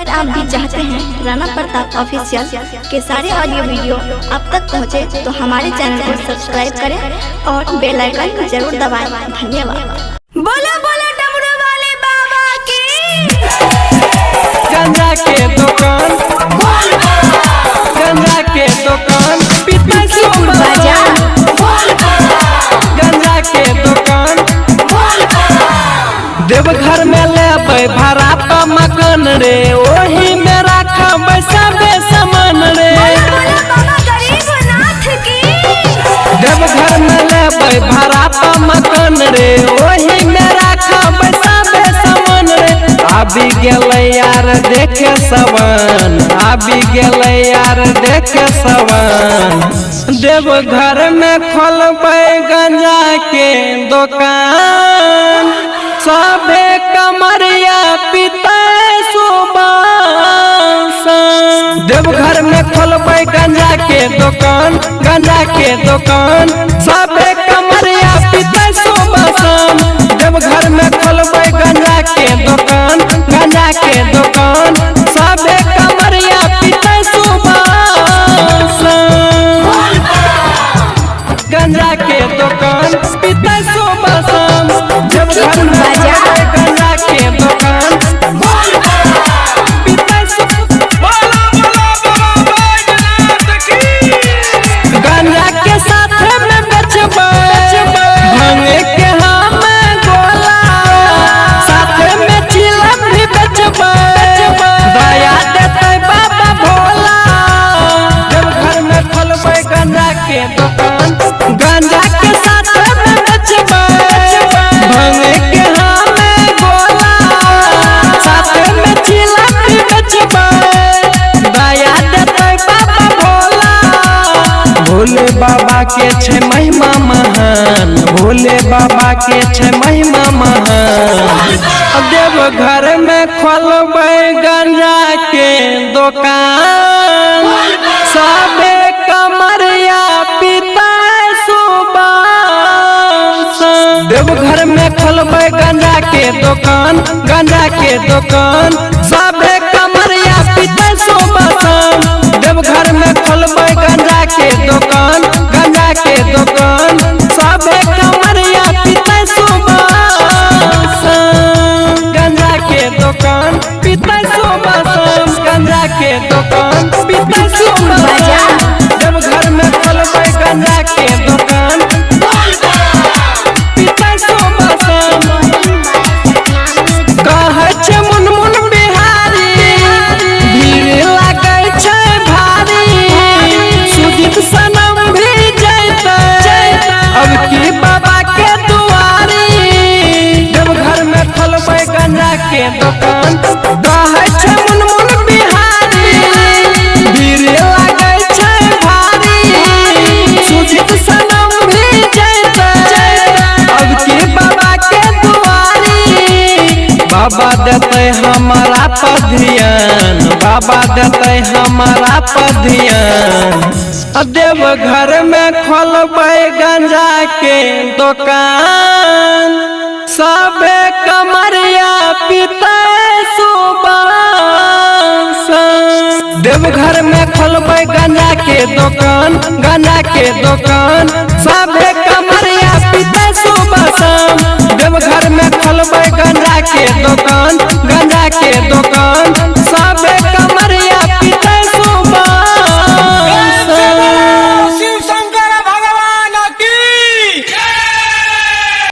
अगर आप भी चाहते हैं राणा प्रताप ऑफिशियल के सारे ऑडियो वीडियो आप तक पहुंचे, तो हमारे चैनल को सब्सक्राइब करें और बेल आइकन जरूर दबाएं। धन्यवाद। बोला बोला डमरू वाले बाबा की। गंजा के दुकान, गंजा के दुकान, बाजार गंजा के दुकान, देवघर में ले भाड़ा पर मकान रे, वही में रखब सबे सामान रे। देवघर में ले भाड़ा पर मकान रे, वही में रखब सबे सामान रे। आबी गेले यार देखे सवन, आबी गेले यार देखे सवन। देवघर में खोलबै गंजा के दुकान, सबे कमरिया पीते सुबास। देवघर में खोलबै गंजा के दुकान, गंजा के दुकान, सबे कमरिया पीते सुबास। देवघर में खोलबै गंजा के दुकान, गंजा के दुकान, सबे कमरिया पीते सुबास। गंजा के दुकान पीते सुबास। देवघर में गंजा के दुकान, गंजा के साथ में बेचबै भांग के हम गोला, साथ में चिलम भी बेचबै, दया देते बाबा भोला। देवघर में खोलबै गंजा के दुकान, गंजा के साथ में बेचबै भांग के हम गोला, साथ में चिलम भी बेचबै, दया देते बाबा भोला। भोले बाबा के छे महिमा महान, भोले बाबा के छे महिमा महान। देवघर में खोलबै गंजा के दुकान, सबे कमरिया पीते सुबास। देवघर में खोलबै गंजा के दुकान, गंजा के दुकान, सबे कमरिया पीते सुबास। देवघर में खोलबै गंजा के दुकान, गंजा के दुकान, सबे कमरिया पीते सुबास। गंजा के दुकान पीते सुबास, गंजा के दुकान पीते सुबास। देवघर में खोलबै गंजा के दुकान, पीते सुबास। कहै छै मुनमुन बिहारी, भीड़ लागै छै भारी, सुदीप सनम भी जैतै अब की बाबा के दुआरी। देवघर में खोलबै गंजा के दुकान, कहै छै मुनमुन बिहारी, भीड़ लागै छै भारी, सुदीप सनम भी जैतै अब की बाबा के दुआरी। बाबा देते हमारा पर ध्यान, बाबा देते हमारा पर ध्यान। देवघर में खोलबै गंजा के दुकान, सबे कमरिया पीते सुबास। देवघर में खोलबै गंजा के दुकान, गंजा के दुकान, सबे कमरिया पीते सुबास। देवघर में खोलबै गंजा के दुकान,